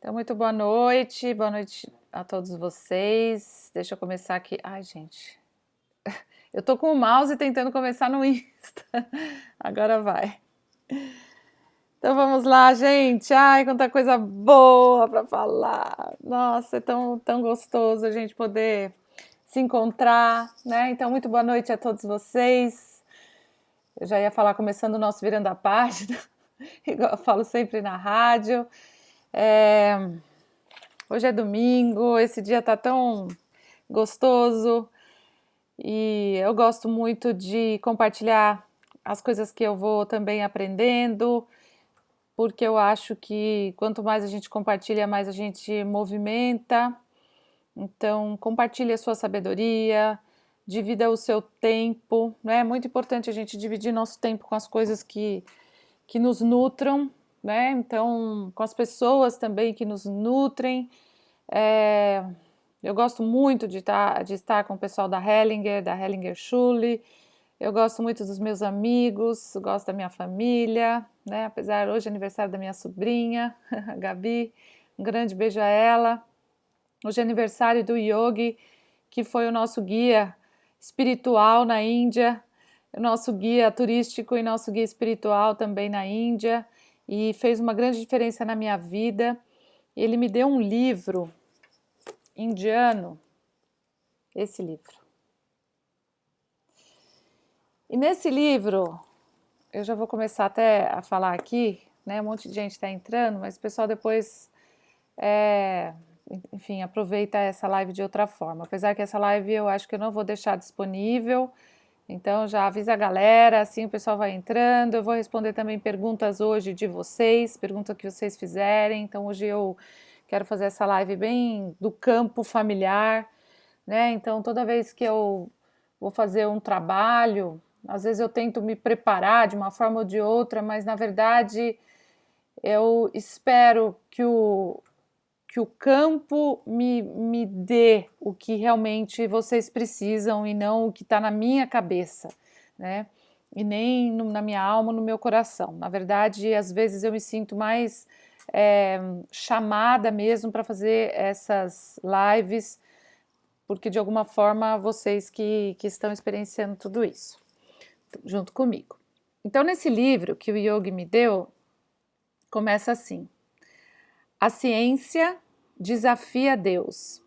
Então, muito boa noite a todos vocês. Deixa eu começar aqui. Ai, gente, eu tô com o mouse tentando começar no Insta. Agora vai. Então vamos lá, gente. Ai, quanta coisa boa para falar. Nossa, é tão gostoso a gente poder se encontrar, né? Então, muito boa noite a todos vocês. Eu já ia falar começando o nosso Virando a Página, igual eu falo sempre na rádio. Hoje é domingo, esse dia tá tão gostoso e eu gosto muito de compartilhar as coisas que eu vou também aprendendo, porque eu acho que quanto mais a gente compartilha, mais a gente movimenta. Então, compartilhe a sua sabedoria, divida o seu tempo, né? É muito importante a gente dividir nosso tempo com as coisas que nos nutram, né? Então, com as pessoas também que nos nutrem. É, eu gosto muito de estar com o pessoal da Hellinger Schule. Eu gosto muito dos meus amigos, gosto da minha família, né? Apesar hoje é aniversário da minha sobrinha, a Gabi. Um grande beijo a ela. Hoje é aniversário do Yogi, que foi o nosso guia espiritual na Índia, o nosso guia turístico e nosso guia espiritual também na Índia, e fez uma grande diferença na minha vida. Ele me deu um livro indiano, esse livro. E nesse livro, eu já vou começar até a falar aqui, né? Um monte de gente está entrando, mas o pessoal depois, enfim, aproveita essa live de outra forma. Apesar que essa live eu acho que eu não vou deixar disponível, então já avisa a galera, assim o pessoal vai entrando. Eu vou responder também perguntas hoje de vocês, perguntas que vocês fizerem. Então hoje eu quero fazer essa live bem do campo familiar, né? Então toda vez que eu vou fazer um trabalho, às vezes eu tento me preparar de uma forma ou de outra, mas na verdade eu espero que o campo me dê o que realmente vocês precisam e não o que está na minha cabeça, né? E nem na minha alma, no meu coração. Na verdade, às vezes eu me sinto mais chamada mesmo para fazer essas lives, porque de alguma forma vocês que estão experienciando tudo isso junto comigo. Então, nesse livro que o Yogi me deu, começa assim: a ciência desafia Deus,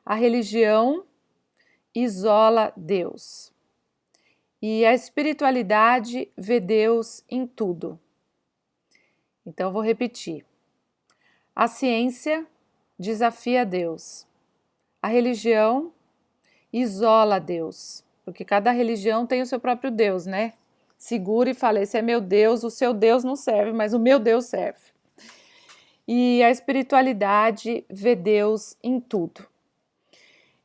a religião isola Deus e a espiritualidade vê Deus em tudo. Então, eu vou repetir: a ciência desafia Deus, a religião isola Deus, porque cada religião tem o seu próprio Deus, né? Segura e fala: esse é meu Deus, o seu Deus não serve, mas o meu Deus serve. E a espiritualidade vê Deus em tudo.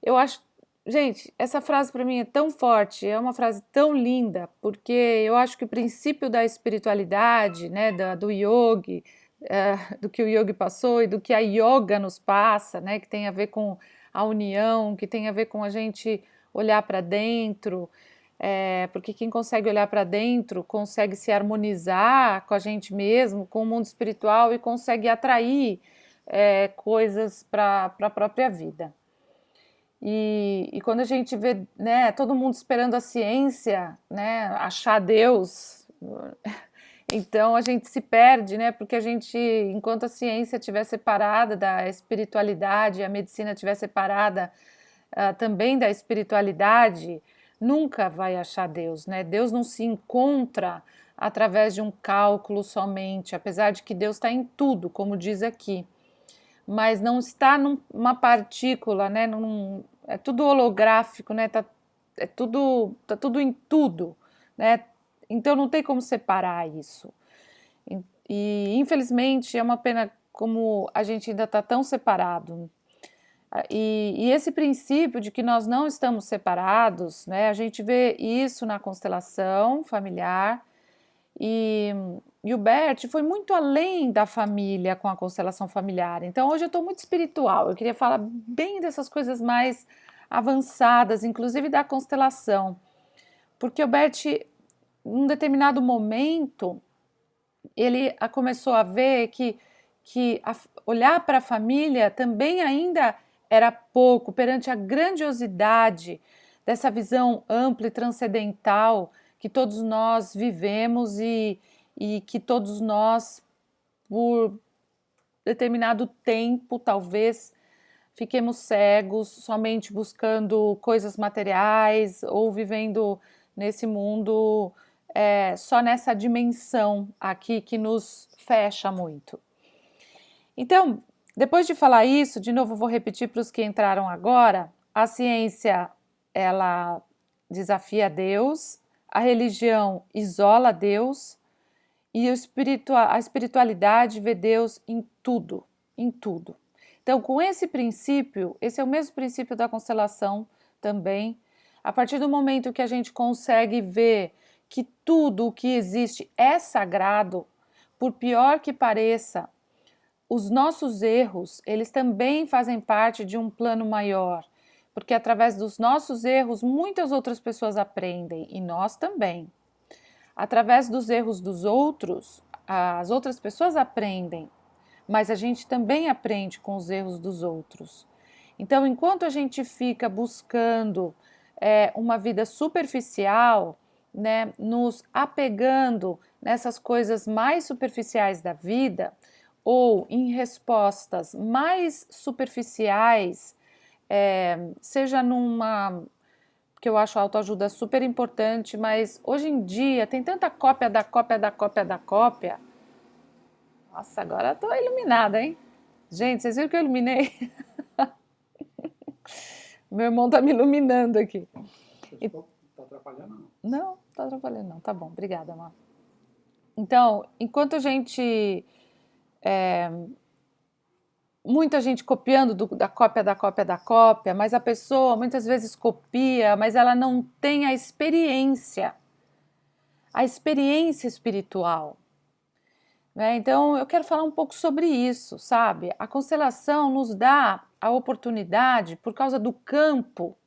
Eu acho, gente, essa frase para mim é tão forte, é uma frase tão linda, porque eu acho que o princípio da espiritualidade, né, do yogi, do que o yogi passou e do que a yoga nos passa, né, que tem a ver com a união, que tem a ver com a gente olhar para dentro, porque quem consegue olhar para dentro consegue se harmonizar com a gente mesmo, com o mundo espiritual e consegue atrair coisas para a própria vida. E quando a gente vê, né, todo mundo esperando a ciência, né, achar Deus, então a gente se perde, né, porque a gente, enquanto a ciência estiver separada da espiritualidade, a medicina estiver separada também da espiritualidade, nunca vai achar Deus, né? Deus não se encontra através de um cálculo somente, apesar de que Deus está em tudo, como diz aqui, mas não está numa partícula, né? É tudo holográfico, né? Tá tudo em tudo, né? Então não tem como separar isso. E infelizmente é uma pena como a gente ainda está tão separado. E esse princípio de que nós não estamos separados, né? A gente vê isso na constelação familiar. E o Bert foi muito além da família com a constelação familiar. Então hoje eu estou muito espiritual. Eu queria falar bem dessas coisas mais avançadas, inclusive da constelação, porque o Bert, em um determinado momento, ele começou a ver que olhar para a família também ainda era pouco perante a grandiosidade dessa visão ampla e transcendental que todos nós vivemos e que todos nós, por determinado tempo, talvez, fiquemos cegos, somente buscando coisas materiais ou vivendo nesse mundo só nessa dimensão aqui que nos fecha muito. Então, depois de falar isso, de novo vou repetir para os que entraram agora, a ciência, ela desafia Deus, a religião isola Deus e a espiritualidade vê Deus em tudo, em tudo. Então, com esse princípio, esse é o mesmo princípio da constelação também, a partir do momento que a gente consegue ver que tudo o que existe é sagrado, por pior que pareça, os nossos erros, eles também fazem parte de um plano maior, porque através dos nossos erros muitas outras pessoas aprendem e nós também. Através dos erros dos outros, as outras pessoas aprendem, mas a gente também aprende com os erros dos outros. Então, enquanto a gente fica buscando uma vida superficial, né, nos apegando nessas coisas mais superficiais da vida, ou em respostas mais superficiais, seja numa... porque eu acho a autoajuda super importante, mas hoje em dia tem tanta cópia da cópia da cópia da cópia. Nossa, agora eu tô iluminada, hein? Gente, vocês viram que eu iluminei? Meu irmão tá me iluminando aqui. Tá atrapalhando, não? Não, tá atrapalhando não. Tá bom, obrigada, Má. Então, enquanto a gente... muita gente copiando da cópia da cópia da cópia, mas a pessoa muitas vezes copia, mas ela não tem a experiência espiritual, né? Então eu quero falar um pouco sobre isso, sabe? A constelação nos dá a oportunidade, por causa do campo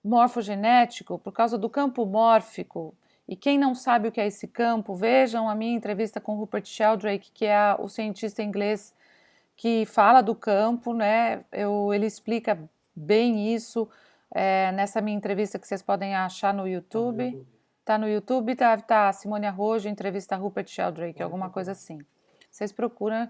morfogenético, por causa do campo mórfico, e quem não sabe o que é esse campo, vejam a minha entrevista com Rupert Sheldrake, que é o cientista inglês que fala do campo, né? Ele explica bem isso nessa minha entrevista que vocês podem achar no YouTube. Tá no YouTube, tá Simone Arrojo, entrevista a Rupert Sheldrake, alguma coisa assim. Vocês procuram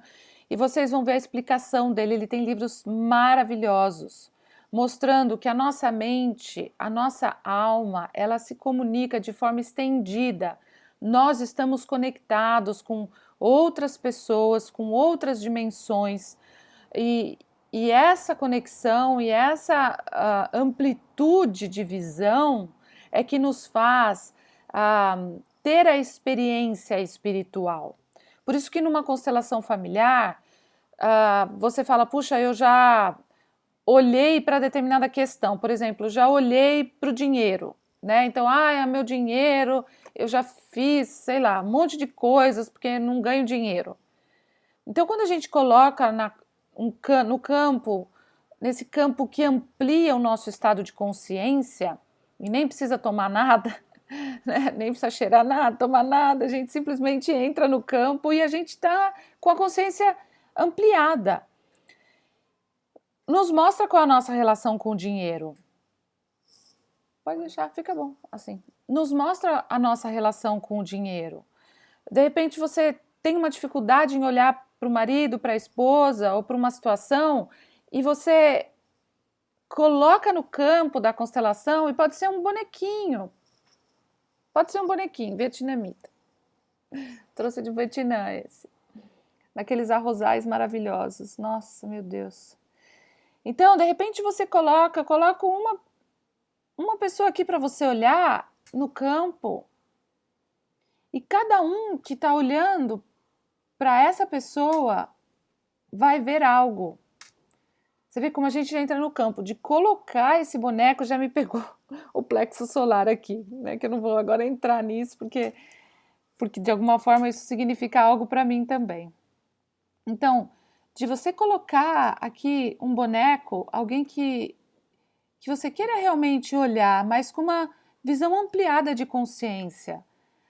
e vocês vão ver a explicação dele. Ele tem livros maravilhosos, mostrando que a nossa mente, a nossa alma, ela se comunica de forma estendida. Nós estamos conectados com outras pessoas, com outras dimensões, e essa conexão e essa amplitude de visão é que nos faz ter a experiência espiritual. Por isso que numa constelação familiar, você fala, puxa, eu já olhei para determinada questão, por exemplo, já olhei para o dinheiro, né? Então, é meu dinheiro, eu já fiz, sei lá, um monte de coisas porque não ganho dinheiro. Então, quando a gente coloca no campo, nesse campo que amplia o nosso estado de consciência, e nem precisa tomar nada, né? Nem precisa cheirar nada, tomar nada, a gente simplesmente entra no campo e a gente está com a consciência ampliada. Nos mostra qual é a nossa relação com o dinheiro. Pode deixar, fica bom, assim. Nos mostra a nossa relação com o dinheiro. De repente você tem uma dificuldade em olhar para o marido, para a esposa ou para uma situação e você coloca no campo da constelação e pode ser um bonequinho. Pode ser um bonequinho vietnamita. Trouxe de Vietnã esse. Naqueles arrozais maravilhosos. Nossa, meu Deus. Então, de repente você coloca uma pessoa aqui para você olhar no campo e cada um que está olhando para essa pessoa vai ver algo. Você vê como a gente já entra no campo. De colocar esse boneco já me pegou o plexo solar aqui, né? Que eu não vou agora entrar nisso porque de alguma forma isso significa algo para mim também. Então, de você colocar aqui um boneco, alguém que você queira realmente olhar, mas com uma visão ampliada de consciência.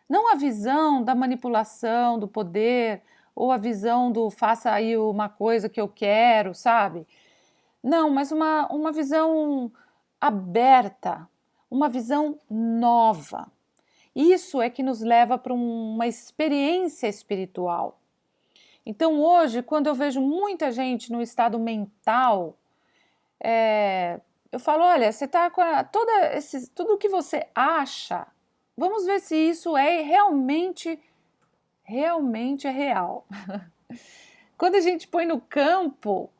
Não a visão da manipulação, do poder, ou a visão do faça aí uma coisa que eu quero, sabe? Não, mas uma visão aberta, uma visão nova. Isso é que nos leva para uma experiência espiritual. Então hoje, quando eu vejo muita gente no estado mental, eu falo, olha, você está com tudo que você acha, vamos ver se isso é realmente é real. Quando a gente põe no campo,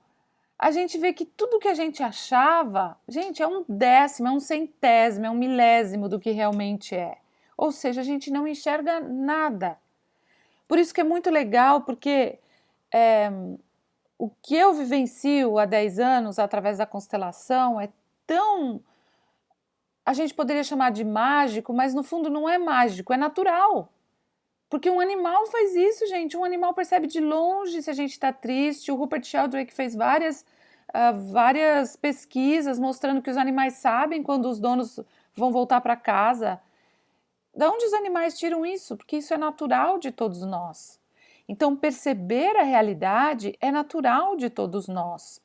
a gente vê que tudo que a gente achava, gente, é um décimo, é um centésimo, é um milésimo do que realmente é. Ou seja, a gente não enxerga nada. Por isso que é muito legal, porque o que eu vivencio há 10 anos através da constelação é tão... A gente poderia chamar de mágico, mas no fundo não é mágico, é natural. Porque um animal faz isso, gente. Um animal percebe de longe se a gente está triste. O Rupert Sheldrake fez várias pesquisas mostrando que os animais sabem quando os donos vão voltar para casa. De onde os animais tiram isso? Porque isso é natural de todos nós. Então, perceber a realidade é natural de todos nós.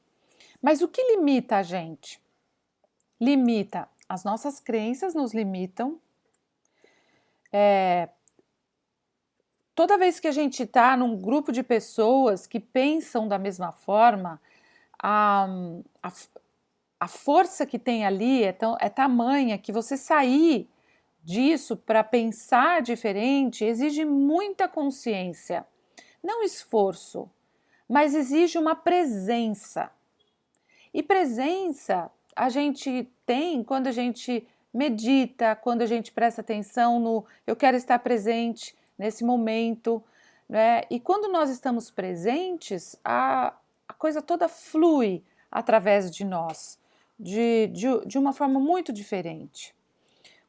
Mas o que limita a gente? Limita. As nossas crenças nos limitam. Toda vez que a gente está num grupo de pessoas que pensam da mesma forma, a força que tem ali é tamanha que você sair disso para pensar diferente exige muita consciência. Não esforço, mas exige uma presença. E presença a gente tem quando a gente medita, quando a gente presta atenção no eu quero estar presente nesse momento, né? E quando nós estamos presentes, a coisa toda flui através de nós, de uma forma muito diferente.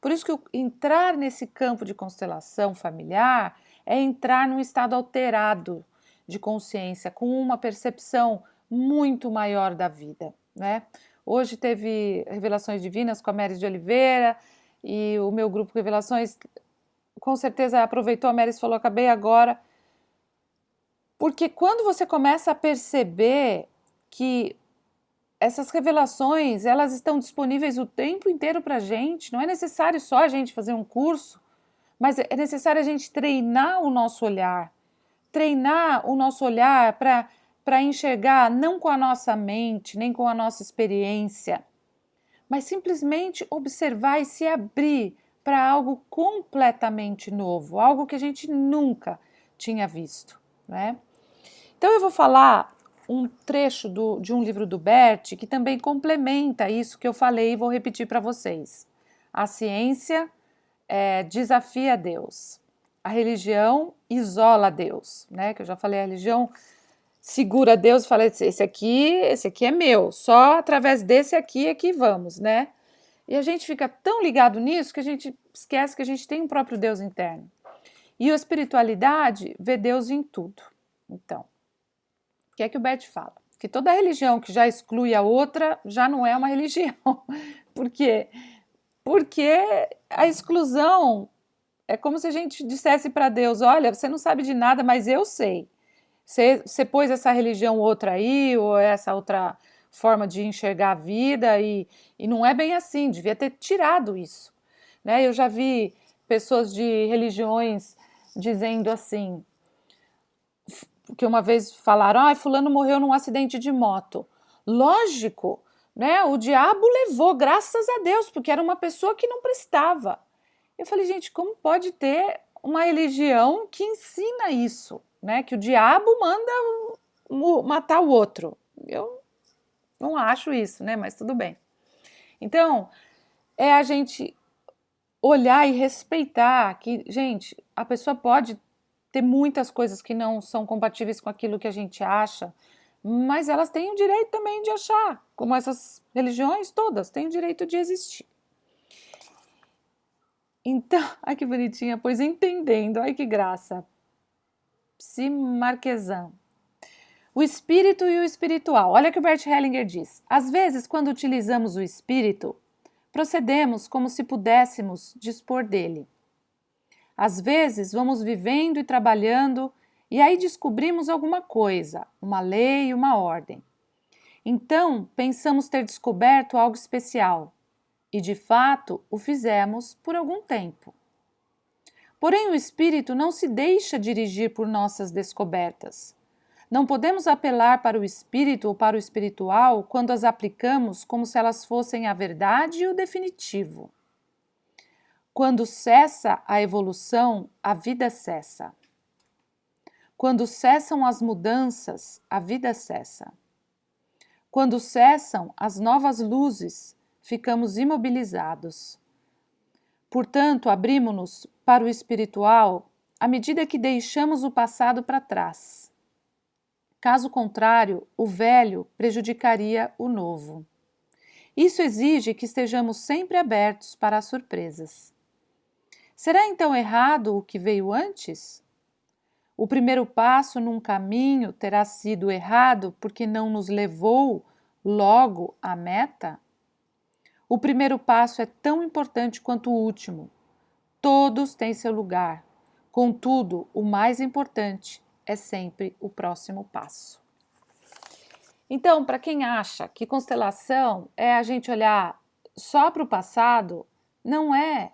Por isso que entrar nesse campo de constelação familiar é entrar num estado alterado de consciência, com uma percepção muito maior da vida, né? Hoje teve Revelações Divinas com a Meris de Oliveira e o meu grupo Revelações com certeza aproveitou, a Meris falou, acabei agora. Porque quando você começa a perceber que essas revelações, elas estão disponíveis o tempo inteiro para a gente, não é necessário só a gente fazer um curso, mas é necessário a gente treinar o nosso olhar para enxergar não com a nossa mente, nem com a nossa experiência, mas simplesmente observar e se abrir para algo completamente novo, algo que a gente nunca tinha visto, né? Então eu vou falar um trecho de um livro do Bert que também complementa isso que eu falei e vou repetir para vocês. A ciência desafia Deus. A religião isola Deus, né? Que eu já falei, a religião segura Deus e fala, esse aqui é meu, só através desse aqui é que vamos, né? E a gente fica tão ligado nisso que a gente esquece que a gente tem um próprio Deus interno. E a espiritualidade vê Deus em tudo. Então, o que é que o Bert fala? Que toda religião que já exclui a outra já não é uma religião. Por quê? Porque a exclusão é como se a gente dissesse para Deus, olha, você não sabe de nada, mas eu sei. Você pôs essa religião outra aí, ou essa outra forma de enxergar a vida, e não é bem assim, devia ter tirado isso, né? Eu já vi pessoas de religiões dizendo assim, que uma vez falaram, fulano morreu num acidente de moto. Lógico, né? O diabo levou, graças a Deus, porque era uma pessoa que não prestava. Eu falei, gente, como pode ter uma religião que ensina isso, né? Que o diabo manda matar o outro. Eu não acho isso, né? Mas tudo bem. Então, é a gente olhar e respeitar que, gente, a pessoa pode ter muitas coisas que não são compatíveis com aquilo que a gente acha, mas elas têm o direito também de achar, como essas religiões todas têm o direito de existir. Então, ai que bonitinha, pois entendendo, ai que graça. Psi Marquesan. O espírito e o espiritual. Olha o que o Bert Hellinger diz. Às vezes, quando utilizamos o espírito, procedemos como se pudéssemos dispor dele. Às vezes, vamos vivendo e trabalhando E aí descobrimos alguma coisa, uma lei, uma ordem. Então, pensamos ter descoberto algo especial. E, de fato, o fizemos por algum tempo. Porém, o espírito não se deixa dirigir por nossas descobertas. Não podemos apelar para o espírito ou para o espiritual quando as aplicamos como se elas fossem a verdade e o definitivo. Quando cessa a evolução, a vida cessa. Quando cessam as mudanças, a vida cessa. Quando cessam as novas luzes, ficamos imobilizados. Portanto, abrimos-nos para o espiritual à medida que deixamos o passado para trás. Caso contrário, o velho prejudicaria o novo. Isso exige que estejamos sempre abertos para as surpresas. Será então errado o que veio antes? O primeiro passo num caminho terá sido errado porque não nos levou logo à meta? O primeiro passo é tão importante quanto o último. Todos têm seu lugar. Contudo, o mais importante é sempre o próximo passo. Então, para quem acha que constelação é a gente olhar só para o passado, não é.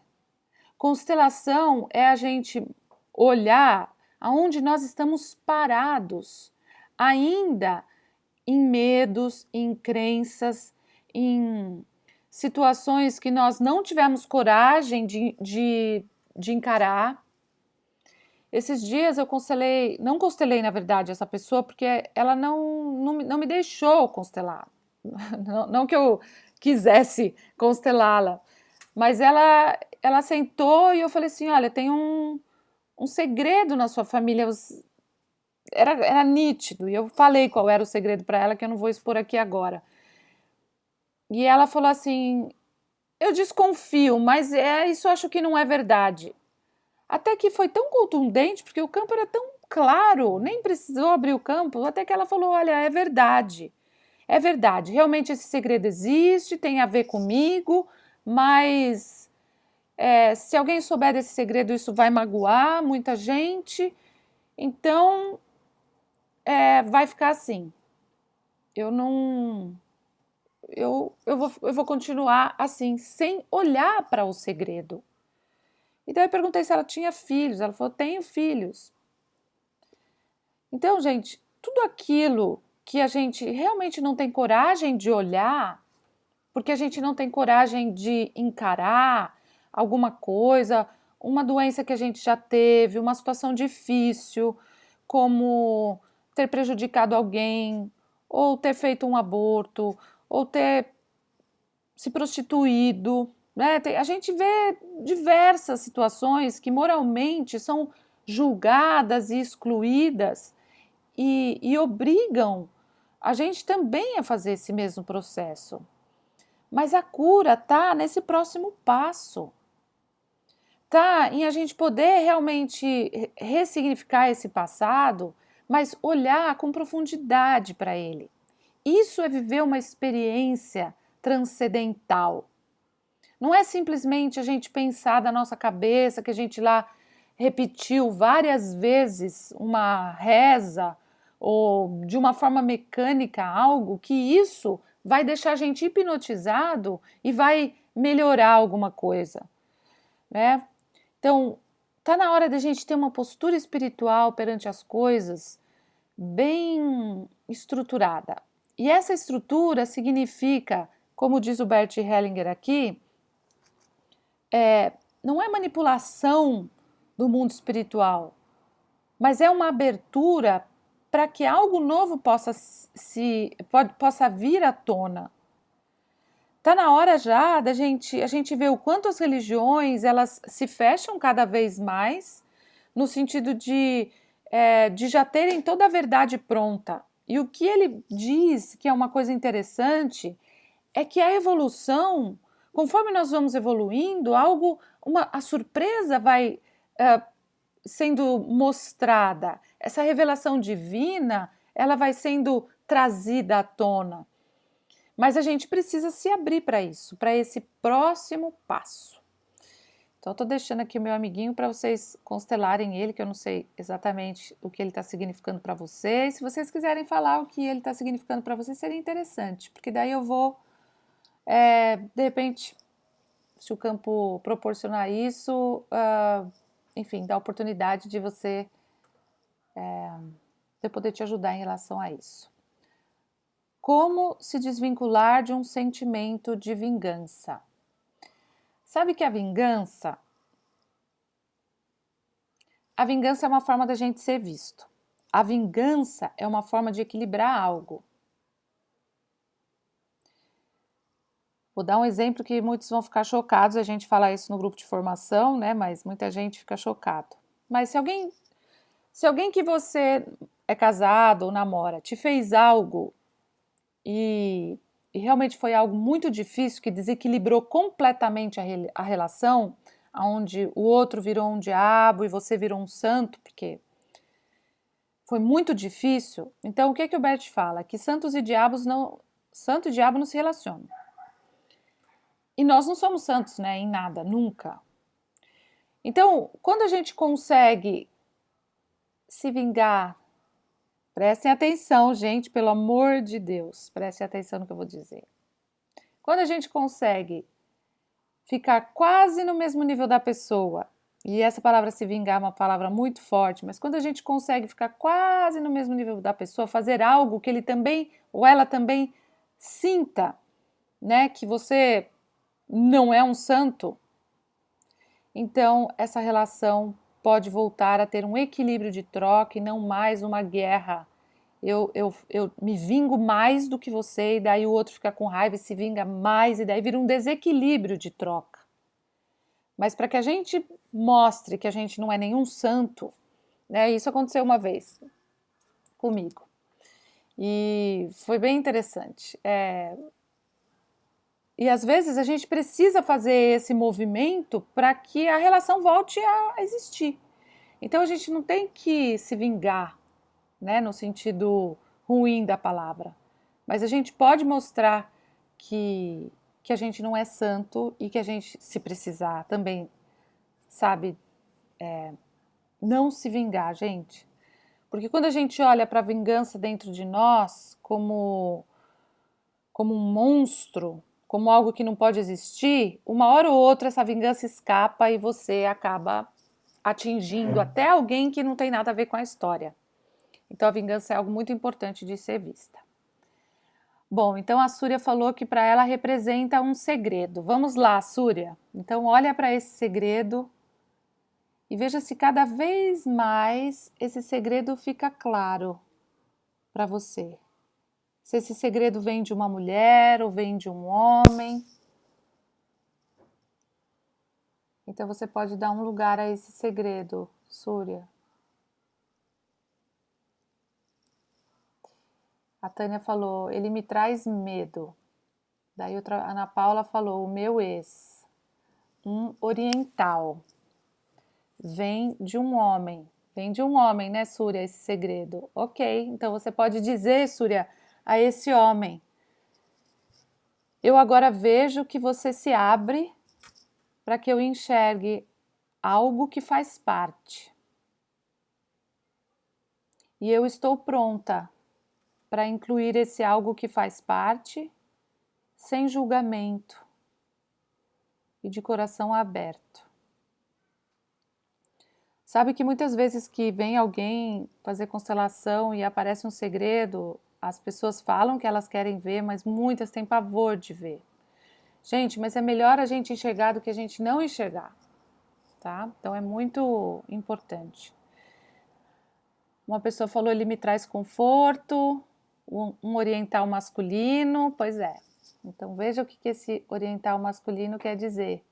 Constelação é a gente olhar aonde nós estamos parados, ainda em medos, em crenças, em situações que nós não tivemos coragem de encarar. Esses dias eu não constelei na verdade essa pessoa porque ela não me deixou constelar. Não que eu quisesse constelá-la, mas ela sentou e eu falei assim, olha, tem um segredo na sua família, era nítido, e eu falei qual era o segredo para ela, que eu não vou expor aqui agora. E ela falou assim, eu desconfio, mas isso eu acho que não é verdade. Até que foi tão contundente, porque o campo era tão claro, nem precisou abrir o campo, até que ela falou, olha, é verdade, realmente esse segredo existe, tem a ver comigo, mas se alguém souber desse segredo, isso vai magoar muita gente, então vai ficar assim. Eu vou continuar assim, sem olhar para o segredo. E daí eu perguntei se ela tinha filhos. Ela falou, tenho filhos. Então, gente, tudo aquilo que a gente realmente não tem coragem de olhar, porque a gente não tem coragem de encarar alguma coisa, uma doença que a gente já teve, uma situação difícil, como ter prejudicado alguém, ou ter feito um aborto, ou ter se prostituído, né? A gente vê diversas situações que moralmente são julgadas e excluídas e obrigam a gente também a fazer esse mesmo processo. Mas a cura está nesse próximo passo. Está em a gente poder realmente ressignificar esse passado, mas olhar com profundidade para ele. Isso é viver uma experiência transcendental. Não é simplesmente a gente pensar da nossa cabeça, que a gente lá repetiu várias vezes uma reza ou de uma forma mecânica algo, que isso vai deixar a gente hipnotizado e vai melhorar alguma coisa, né? Então, tá na hora da gente ter uma postura espiritual perante as coisas bem estruturada. E essa estrutura significa, como diz o Bert Hellinger aqui, não é manipulação do mundo espiritual, mas é uma abertura para que algo novo possa vir à tona. Está na hora já a gente ver o quanto as religiões elas se fecham cada vez mais, no sentido de já terem toda a verdade pronta. E o que ele diz, que é uma coisa interessante, é que a evolução, conforme nós vamos evoluindo, a surpresa vai sendo mostrada. Essa revelação divina, ela vai sendo trazida à tona. Mas a gente precisa se abrir para isso, para esse próximo passo. Então, eu estou deixando aqui o meu amiguinho para vocês constelarem ele, que eu não sei exatamente o que ele está significando para vocês. Se vocês quiserem falar o que ele está significando para vocês, seria interessante, porque daí eu vou, de repente, se o campo proporcionar isso, enfim, dar a oportunidade de você, de eu poder te ajudar em relação a isso. Como se desvincular de um sentimento de vingança? Sabe que a vingança é uma forma da gente ser visto. A vingança é uma forma de equilibrar algo. Vou dar um exemplo que muitos vão ficar chocados, a gente fala isso no grupo de formação, né? Mas muita gente fica chocado. Mas se alguém que você é casado ou namora te fez algo e realmente foi algo muito difícil, que desequilibrou completamente a relação, onde o outro virou um diabo e você virou um santo, porque foi muito difícil. Então, o que o Bert fala? Que santo e diabo não se relacionam. E nós não somos santos, né, em nada, nunca. Então, quando a gente consegue se vingar, prestem atenção, gente, pelo amor de Deus, prestem atenção no que eu vou dizer. Quando a gente consegue ficar quase no mesmo nível da pessoa, e essa palavra se vingar é uma palavra muito forte, mas quando a gente consegue ficar quase no mesmo nível da pessoa, fazer algo que ele também ou ela também sinta, né, que você não é um santo, então essa relação pode voltar a ter um equilíbrio de troca e não mais uma guerra. Eu me vingo mais do que você, e daí o outro fica com raiva e se vinga mais, e daí vira um desequilíbrio de troca. Mas para que a gente mostre que a gente não é nenhum santo, né? Isso aconteceu uma vez comigo. E foi bem interessante. E às vezes a gente precisa fazer esse movimento para que a relação volte a existir. Então a gente não tem que se vingar, né, no sentido ruim da palavra. Mas a gente pode mostrar que a gente não é santo e que a gente, se precisar, também, sabe, não se vingar, gente. Porque quando a gente olha para a vingança dentro de nós como um monstro, como algo que não pode existir, uma hora ou outra essa vingança escapa e você acaba atingindo até alguém que não tem nada a ver com a história. Então a vingança é algo muito importante de ser vista. Bom, então a Súria falou que para ela representa um segredo. Vamos lá, Súria. Então olha para esse segredo e veja se cada vez mais esse segredo fica claro para você. Se esse segredo vem de uma mulher ou vem de um homem. Então você pode dar um lugar a esse segredo, Súria. A Tânia falou, ele me traz medo. Daí a Ana Paula falou, o meu ex, um oriental. Vem de um homem, né, Súria, esse segredo. Ok, então você pode dizer, Súria, a esse homem, eu agora vejo que você se abre para que eu enxergue algo que faz parte. E eu estou pronta para incluir esse algo que faz parte, sem julgamento e de coração aberto. Sabe que muitas vezes que vem alguém fazer constelação e aparece um segredo, as pessoas falam que elas querem ver, mas muitas têm pavor de ver. Gente, mas é melhor a gente enxergar do que a gente não enxergar, tá? Então é muito importante. Uma pessoa falou, ele me traz conforto, um oriental masculino, pois é. Então veja o que esse oriental masculino quer dizer.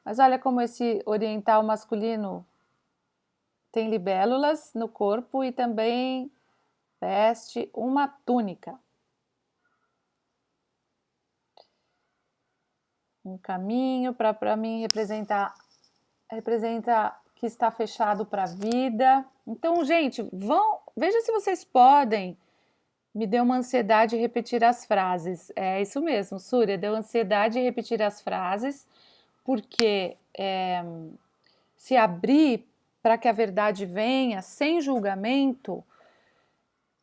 Mas olha como esse oriental masculino tem libélulas no corpo e também veste uma túnica. Um caminho para mim representa que está fechado para a vida. Então, gente, veja se vocês podem. Me deu uma ansiedade repetir as frases. É isso mesmo, Súria, deu ansiedade repetir as frases, porque se abrir para que a verdade venha sem julgamento,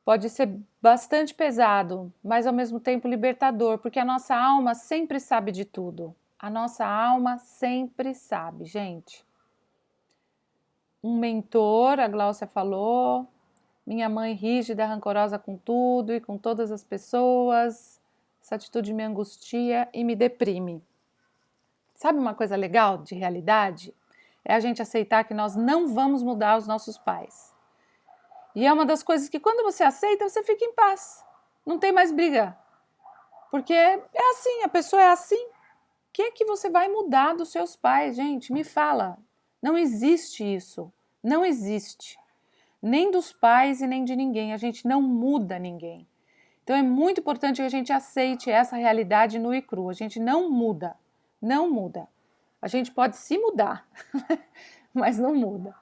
pode ser bastante pesado, mas ao mesmo tempo libertador, porque a nossa alma sempre sabe de tudo. A nossa alma sempre sabe, gente. Um mentor, a Gláucia falou, minha mãe rígida, rancorosa com tudo e com todas as pessoas, essa atitude me angustia e me deprime. Sabe uma coisa legal de realidade? É a gente aceitar que nós não vamos mudar os nossos pais. E é uma das coisas que quando você aceita, você fica em paz. Não tem mais briga. Porque é assim, a pessoa é assim. O que é que você vai mudar dos seus pais, gente? Me fala. Não existe isso. Não existe. Nem dos pais e nem de ninguém. A gente não muda ninguém. Então é muito importante que a gente aceite essa realidade nua e crua. A gente não muda. Não muda. A gente pode se mudar, mas não muda.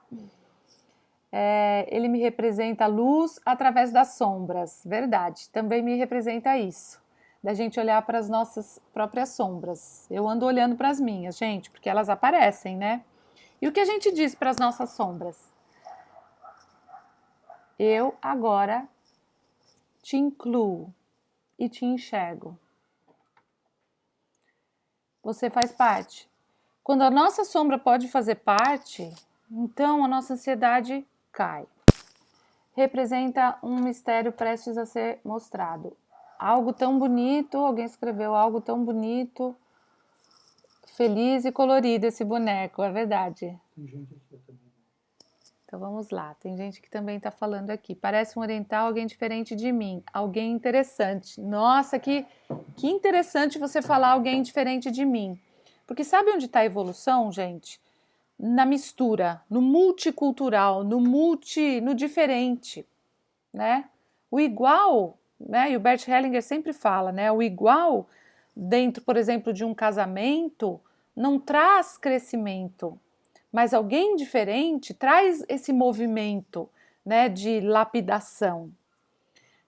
Ele me representa a luz através das sombras. Verdade. Também me representa isso. Da gente olhar para as nossas próprias sombras. Eu ando olhando para as minhas, gente, porque elas aparecem, né? E o que a gente diz para as nossas sombras? Eu agora te incluo e te enxergo. Você faz parte. Quando a nossa sombra pode fazer parte, então a nossa ansiedade cai. Representa um mistério prestes a ser mostrado. Algo tão bonito, alguém escreveu algo tão bonito, feliz e colorido esse boneco, é verdade. Tem gente aqui também. Então vamos lá, tem gente que também está falando aqui. Parece um oriental, alguém diferente de mim, alguém interessante. Nossa, que interessante você falar alguém diferente de mim. Porque sabe onde está a evolução, gente? Na mistura, no multicultural, no diferente, né? O igual, né? E o Bert Hellinger sempre fala, né? O igual dentro, por exemplo, de um casamento não traz crescimento, mas alguém diferente traz esse movimento, né, de lapidação.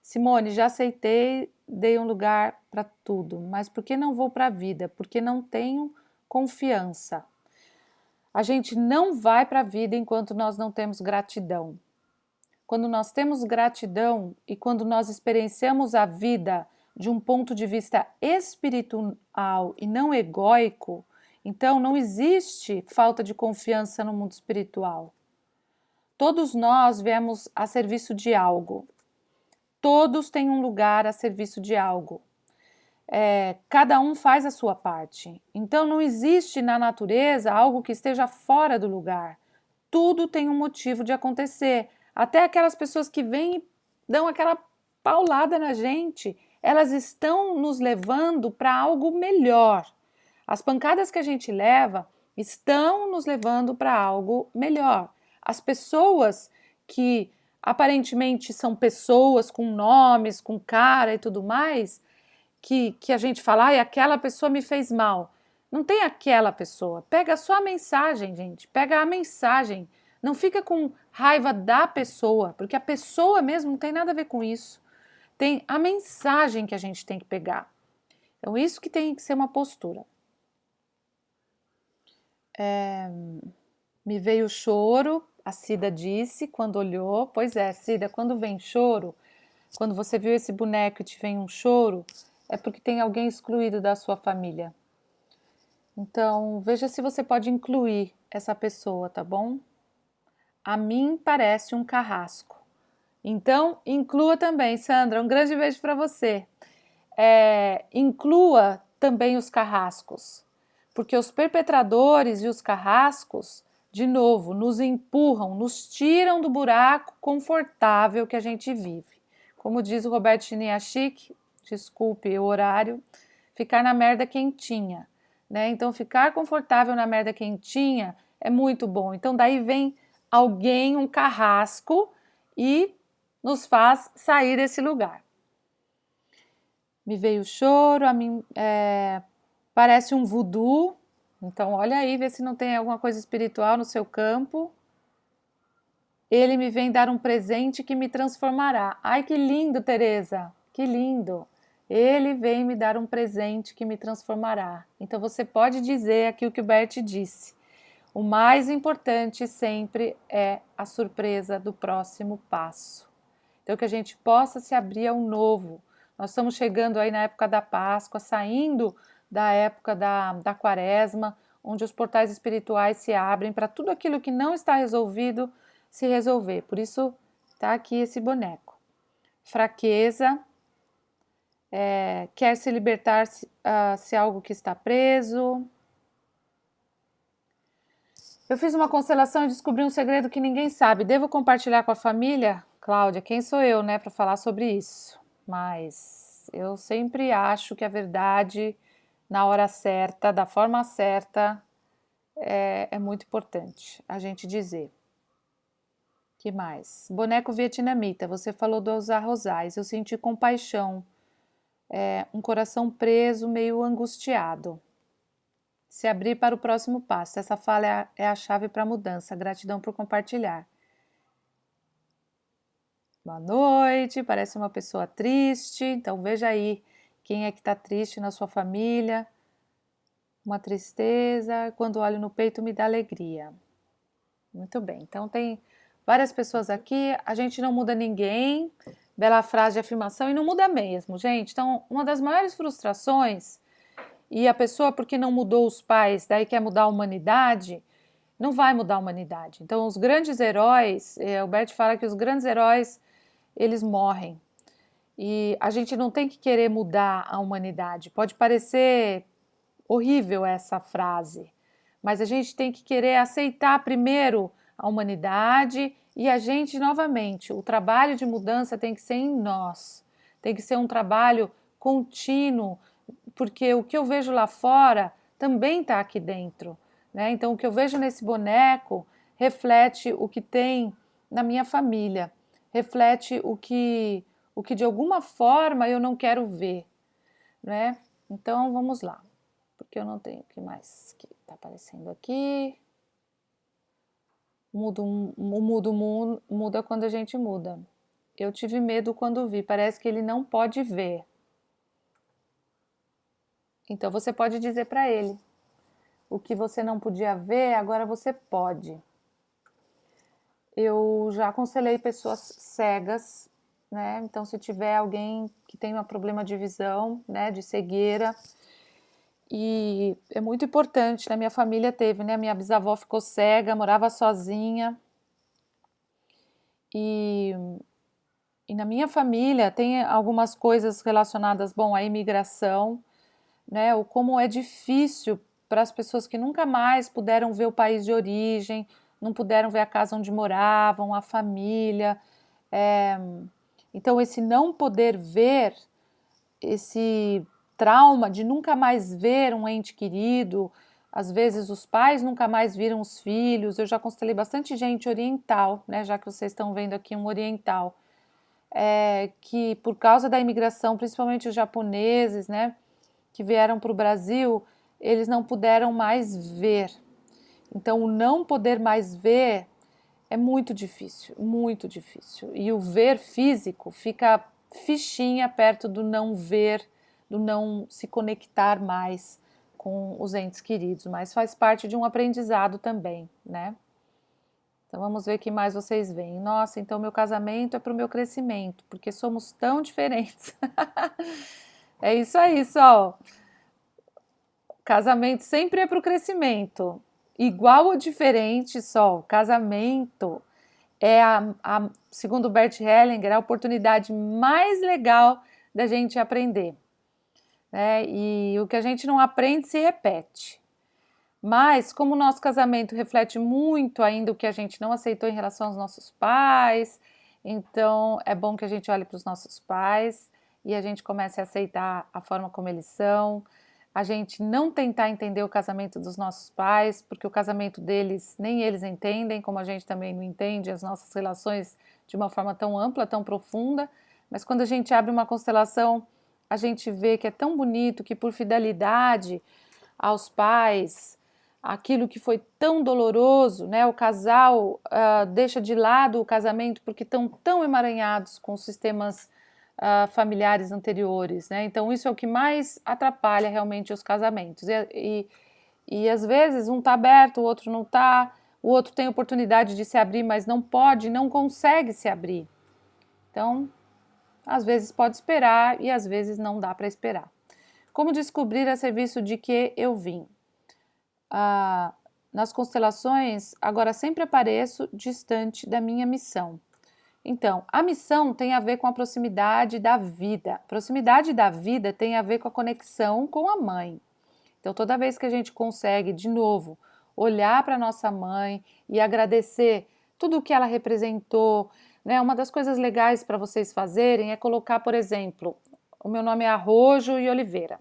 Simone, já aceitei, dei um lugar para tudo, mas por que não vou para a vida? Porque não tenho confiança. A gente não vai para a vida enquanto nós não temos gratidão. Quando nós temos gratidão e quando nós experienciamos a vida de um ponto de vista espiritual e não egóico, então não existe falta de confiança no mundo espiritual. Todos nós viemos a serviço de algo. Todos têm um lugar a serviço de algo. Cada um faz a sua parte. Então não existe na natureza algo que esteja fora do lugar. Tudo tem um motivo de acontecer. Até aquelas pessoas que vêm e dão aquela paulada na gente, elas estão nos levando para algo melhor. As pancadas que a gente leva estão nos levando para algo melhor. As pessoas que aparentemente são pessoas com nomes, com cara e tudo mais, que a gente fala, ai, aquela pessoa me fez mal. Não tem aquela pessoa. Pega só a mensagem, gente. Pega a mensagem. Não fica com raiva da pessoa, porque a pessoa mesmo não tem nada a ver com isso. Tem a mensagem que a gente tem que pegar. Então, isso que tem que ser uma postura. Me veio choro, a Cida disse, quando olhou. Pois é, Cida, quando vem choro, quando você viu esse boneco e te vem um choro, é porque tem alguém excluído da sua família. Então, veja se você pode incluir essa pessoa, tá bom? A mim parece um carrasco. Então, inclua também, Sandra, um grande beijo para você. Inclua também os carrascos, porque os perpetradores e os carrascos, de novo, nos empurram, nos tiram do buraco confortável que a gente vive. Como diz o Roberto Chiniachik, desculpe o horário, ficar na merda quentinha, né? Então, ficar confortável na merda quentinha é muito bom. Então, daí vem alguém, um carrasco, e nos faz sair desse lugar. Me veio choro, a mim parece um voodoo. Então, olha aí, vê se não tem alguma coisa espiritual no seu campo. Ele me vem dar um presente que me transformará. Ai, que lindo, Tereza, que lindo. Ele vem me dar um presente que me transformará. Então, você pode dizer aqui o que o Bert disse. O mais importante sempre é a surpresa do próximo passo. Então, que a gente possa se abrir ao novo. Nós estamos chegando aí na época da Páscoa, saindo da época da Quaresma, onde os portais espirituais se abrem para tudo aquilo que não está resolvido se resolver. Por isso, está aqui esse boneco. Fraqueza, quer se libertar se algo que está preso. Eu fiz uma constelação e descobri um segredo que ninguém sabe. Devo compartilhar com a família? Cláudia, quem sou eu, né, para falar sobre isso? Mas eu sempre acho que a verdade, na hora certa, da forma certa, é muito importante a gente dizer. Que mais? Boneco vietnamita, você falou dos arrozais. Eu senti compaixão, um coração preso, meio angustiado. Se abrir para o próximo passo. Essa fala é a chave para a mudança. Gratidão por compartilhar. Boa noite, parece uma pessoa triste. Então veja aí quem é que está triste na sua família. Uma tristeza. Quando olho no peito me dá alegria. Muito bem, então tem várias pessoas aqui. A gente não muda ninguém. Bela frase de afirmação e não muda mesmo, gente. Então uma das maiores frustrações... E a pessoa, porque não mudou os pais, daí quer mudar a humanidade, não vai mudar a humanidade. Então, os grandes heróis, o Bert fala que os grandes heróis, eles morrem. E a gente não tem que querer mudar a humanidade. Pode parecer horrível essa frase, mas a gente tem que querer aceitar primeiro a humanidade e a gente, novamente, o trabalho de mudança tem que ser em nós. Tem que ser um trabalho contínuo, porque o que eu vejo lá fora também está aqui dentro, né? Então, o que eu vejo nesse boneco reflete o que tem na minha família, reflete o que de alguma forma eu não quero ver, né? Então, vamos lá, porque eu não tenho o que mais que está aparecendo aqui. Muda quando a gente muda. Eu tive medo quando vi, parece que ele não pode ver. Então você pode dizer para ele, o que você não podia ver, agora você pode. Eu já aconselhei pessoas cegas, né? Então se tiver alguém que tem um problema de visão, né, de cegueira, e é muito importante, na minha família teve, né? Minha bisavó ficou cega, morava sozinha, e na minha família tem algumas coisas relacionadas, bom, à imigração, né, o como é difícil para as pessoas que nunca mais puderam ver o país de origem, não puderam ver a casa onde moravam, a família. Então, esse não poder ver, esse trauma de nunca mais ver um ente querido, às vezes os pais nunca mais viram os filhos. Eu já constelei bastante gente oriental, né, já que vocês estão vendo aqui um oriental, que por causa da imigração, principalmente os japoneses, né, que vieram para o Brasil, eles não puderam mais ver. Então, o não poder mais ver é muito difícil, muito difícil. E o ver físico fica fichinha perto do não ver, do não se conectar mais com os entes queridos, mas faz parte de um aprendizado também, né? Então, vamos ver o que mais vocês veem. Nossa, então meu casamento é para o meu crescimento, porque somos tão diferentes. É isso aí, Sol. Casamento sempre é para o crescimento. Igual ou diferente, Sol. Casamento é, segundo Bert Hellinger, a oportunidade mais legal da gente aprender, né? E o que a gente não aprende se repete. Mas, como o nosso casamento reflete muito ainda o que a gente não aceitou em relação aos nossos pais, então é bom que a gente olhe para os nossos pais e a gente comece a aceitar a forma como eles são, a gente não tentar entender o casamento dos nossos pais, porque o casamento deles nem eles entendem, como a gente também não entende as nossas relações de uma forma tão ampla, tão profunda, mas quando a gente abre uma constelação, a gente vê que é tão bonito que por fidelidade aos pais, aquilo que foi tão doloroso, né? O casal deixa de lado o casamento porque estão tão emaranhados com os sistemas familiares anteriores, né? Então isso é o que mais atrapalha realmente os casamentos. E às vezes um está aberto, o outro não está, o outro tem oportunidade de se abrir, mas não pode, não consegue se abrir. Então, às vezes pode esperar e às vezes não dá para esperar. Como descobrir a serviço de que eu vim? Nas constelações, agora sempre apareço distante da minha missão. Então, a missão tem a ver com a proximidade da vida. Proximidade da vida tem a ver com a conexão com a mãe. Então, toda vez que a gente consegue, de novo, olhar para nossa mãe e agradecer tudo o que ela representou, né? Uma das coisas legais para vocês fazerem é colocar, por exemplo, o meu nome é Arrojo e Oliveira.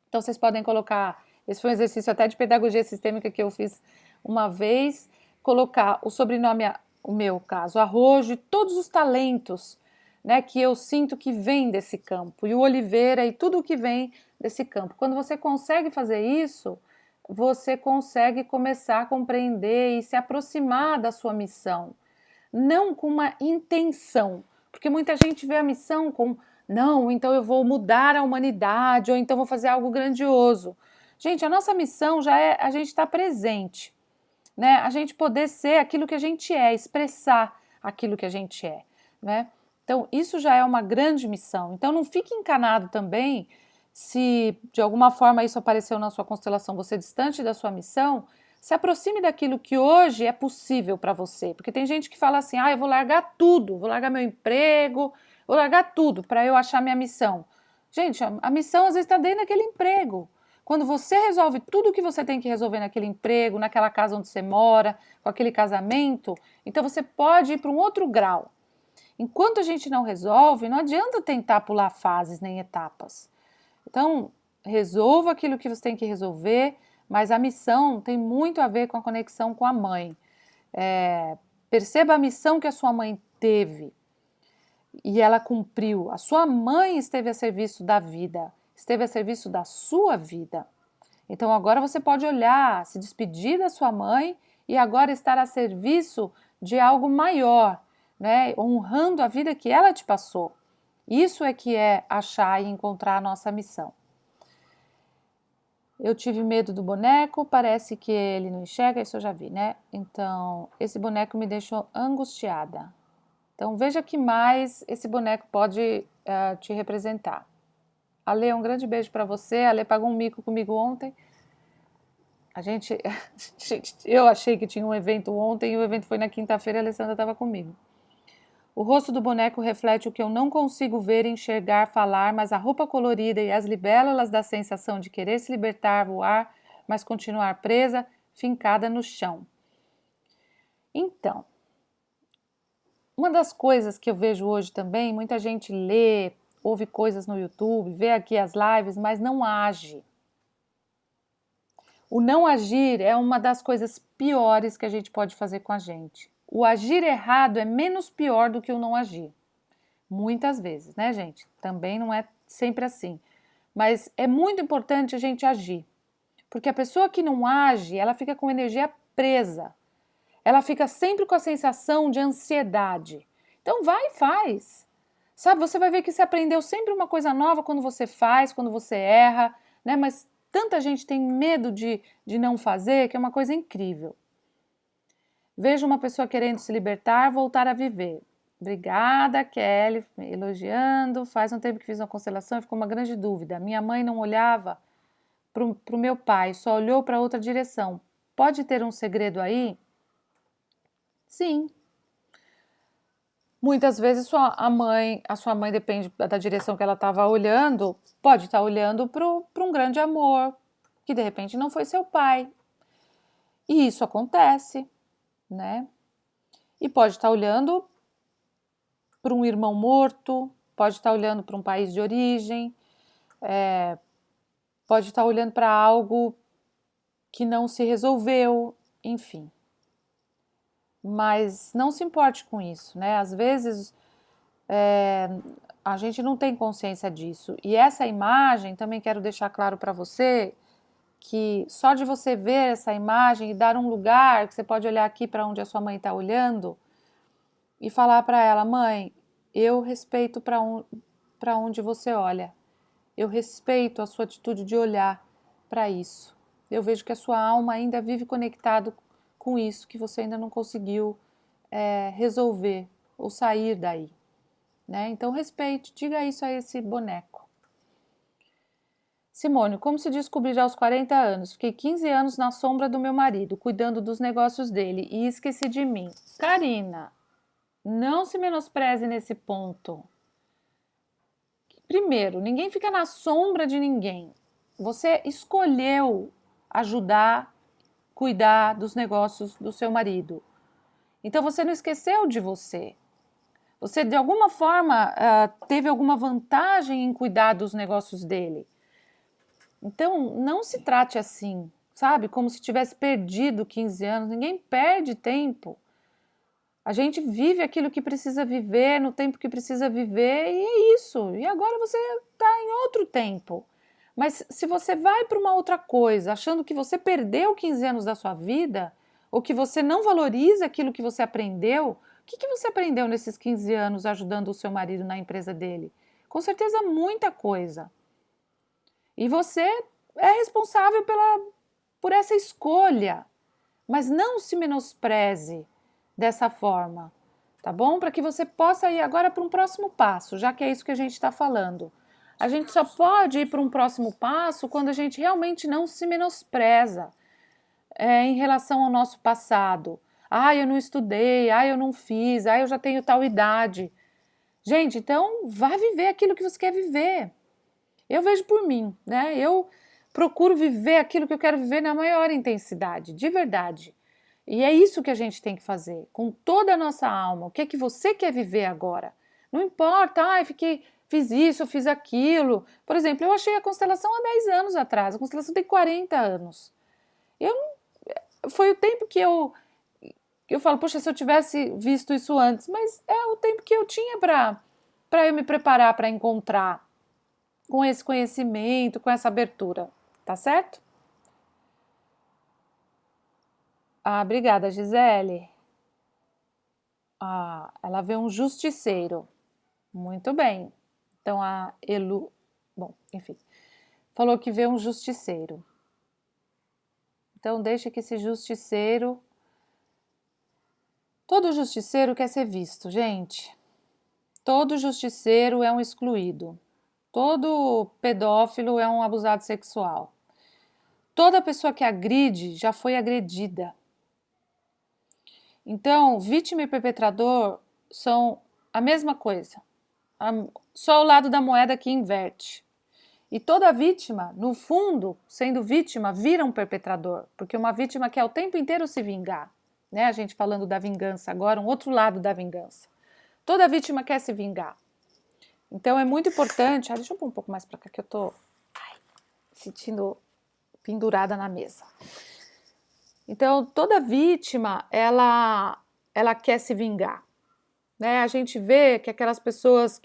Então, vocês podem colocar, esse foi um exercício até de pedagogia sistêmica que eu fiz uma vez, colocar o sobrenome, o meu caso, Arrojo, e todos os talentos, né, que eu sinto que vem desse campo, e o Oliveira e tudo o que vem desse campo. Quando você consegue fazer isso, você consegue começar a compreender e se aproximar da sua missão, não com uma intenção, porque muita gente vê a missão com, não, então eu vou mudar a humanidade, ou então vou fazer algo grandioso. Gente, a nossa missão já é a gente estar presente, né? A gente poder ser aquilo que a gente é, expressar aquilo que a gente é, né? Então, isso já é uma grande missão. Então, não fique encanado também se de alguma forma isso apareceu na sua constelação, você distante da sua missão, se aproxime daquilo que hoje é possível para você. Porque tem gente que fala assim, eu vou largar tudo, vou largar meu emprego, vou largar tudo para eu achar minha missão. Gente, a missão às vezes está dentro daquele emprego. Quando você resolve tudo o que você tem que resolver naquele emprego, naquela casa onde você mora, com aquele casamento, então você pode ir para um outro grau. Enquanto a gente não resolve, não adianta tentar pular fases nem etapas. Então, resolva aquilo que você tem que resolver, mas a missão tem muito a ver com a conexão com a mãe. Perceba a missão que a sua mãe teve e ela cumpriu. A sua mãe esteve a serviço da vida, esteve a serviço da sua vida. Então agora você pode olhar, se despedir da sua mãe e agora estar a serviço de algo maior, né? Honrando a vida que ela te passou. Isso é que é achar e encontrar a nossa missão. Eu tive medo do boneco, parece que ele não enxerga, isso eu já vi, né? Então, esse boneco me deixou angustiada. Então, veja que mais esse boneco pode te representar. Ale, um grande beijo para você. A Ale pagou um mico comigo ontem. Eu achei que tinha um evento ontem e o evento foi na quinta-feira e a Alessandra estava comigo. O rosto do boneco reflete o que eu não consigo ver, enxergar, falar, mas a roupa colorida e as libélulas dá a sensação de querer se libertar, voar, mas continuar presa, fincada no chão. Então, uma das coisas que eu vejo hoje também, muita gente lê, ouve coisas no YouTube, vê aqui as lives, mas não age. O não agir é uma das coisas piores que a gente pode fazer com a gente. O agir errado é menos pior do que o não agir. Muitas vezes, né, gente? Também não é sempre assim. Mas é muito importante a gente agir. Porque a pessoa que não age, ela fica com energia presa. Ela fica sempre com a sensação de ansiedade. Então vai e faz. Sabe, você vai ver que você aprendeu sempre uma coisa nova quando você faz, quando você erra, né? Mas tanta gente tem medo de não fazer, que é uma coisa incrível. Vejo uma pessoa querendo se libertar, voltar a viver. Obrigada, Kelly, me elogiando. Faz um tempo que fiz uma constelação e ficou uma grande dúvida. Minha mãe não olhava para o meu pai, só olhou para outra direção. Pode ter um segredo aí? Sim. Muitas vezes a sua mãe depende da direção que ela estava olhando, pode estar olhando para um grande amor, que de repente não foi seu pai. E isso acontece, né? E pode estar olhando para um irmão morto, pode estar olhando para um país de origem, pode estar olhando para algo que não se resolveu, enfim. Mas não se importe com isso, né? Às vezes a gente não tem consciência disso. E essa imagem, também quero deixar claro para você, que só de você ver essa imagem e dar um lugar, que você pode olhar aqui para onde a sua mãe está olhando, e falar para ela, mãe, eu respeito para onde você olha. Eu respeito a sua atitude de olhar para isso. eu vejo que a sua alma ainda vive conectado com isso, que você ainda não conseguiu resolver ou sair daí, né? Então respeite, diga isso a esse boneco. Simone, como se descobrir aos 40 anos? Fiquei 15 anos na sombra do meu marido, cuidando dos negócios dele e esqueci de mim. Karina, não se menospreze nesse ponto. Primeiro, ninguém fica na sombra de ninguém. Você escolheu ajudar, cuidar dos negócios do seu marido. Então você não esqueceu de você. Você de alguma forma teve alguma vantagem em cuidar dos negócios dele. Então não se trate assim, sabe? Como se tivesse perdido 15 anos. Ninguém perde tempo. A gente vive aquilo que precisa viver, no tempo que precisa viver, e é isso. E agora você está em outro tempo. Mas se você vai para uma outra coisa, achando que você perdeu 15 anos da sua vida, ou que você não valoriza aquilo que você aprendeu, o que você aprendeu nesses 15 anos ajudando o seu marido na empresa dele? Com certeza muita coisa. E você é responsável por essa escolha. Mas não se menospreze dessa forma, tá bom? Para que você possa ir agora para um próximo passo, já que é isso que a gente está falando. A gente só pode ir para um próximo passo quando a gente realmente não se menospreza em relação ao nosso passado. Ah, eu não estudei, ah, eu não fiz, ah, eu já tenho tal idade. Gente, então vá viver aquilo que você quer viver. Eu vejo por mim, né? Eu procuro viver aquilo que eu quero viver na maior intensidade, de verdade. E é isso que a gente tem que fazer, com toda a nossa alma. O que é que você quer viver agora? Não importa, fiz isso, fiz aquilo. Por exemplo, eu achei a constelação há 10 anos atrás, a constelação tem 40 anos. Foi o tempo que eu falo, poxa, se eu tivesse visto isso antes, mas é o tempo que eu tinha para eu me preparar para encontrar com esse conhecimento, com essa abertura, tá certo? Ah, obrigada, Gisele. Ah, ela vê um justiceiro. Muito bem. Então a Elu, bom, enfim, falou que vê um justiceiro. Então deixa que esse justiceiro, todo justiceiro quer ser visto, gente. Todo justiceiro é um excluído. Todo pedófilo é um abusado sexual. Toda pessoa que agride já foi agredida. Então, vítima e perpetrador são a mesma coisa, só o lado da moeda que inverte. E toda vítima, no fundo, sendo vítima, vira um perpetrador, porque uma vítima quer o tempo inteiro se vingar, né? A gente falando da vingança agora, um outro lado da vingança. Toda vítima quer se vingar. Então é muito importante. Deixa eu pôr um pouco mais para cá que eu tô sentindo pendurada na mesa. Então, toda vítima, ela quer se vingar, né? A gente vê que aquelas pessoas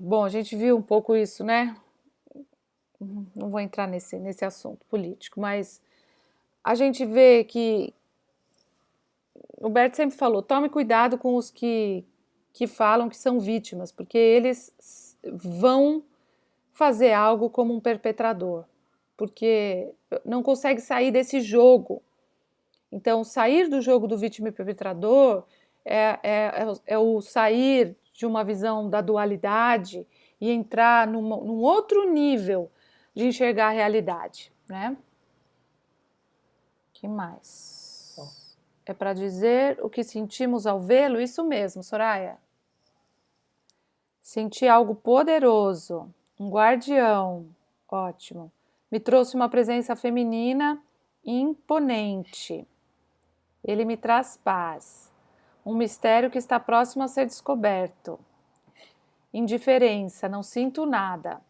bom, a gente viu um pouco isso, né? Não vou entrar nesse assunto político, mas a gente vê que o Bert sempre falou, tome cuidado com os que falam que são vítimas, porque eles vão fazer algo como um perpetrador, porque não consegue sair desse jogo. Então, sair do jogo do vítima e perpetrador é o sair de uma visão da dualidade e entrar num outro nível de enxergar a realidade, né? Que mais? É para dizer o que sentimos ao vê-lo? Isso mesmo, Soraya. Senti algo poderoso, um guardião, ótimo. Me trouxe uma presença feminina imponente. Ele me traz paz. Um mistério que está próximo a ser descoberto. Indiferença, não sinto nada.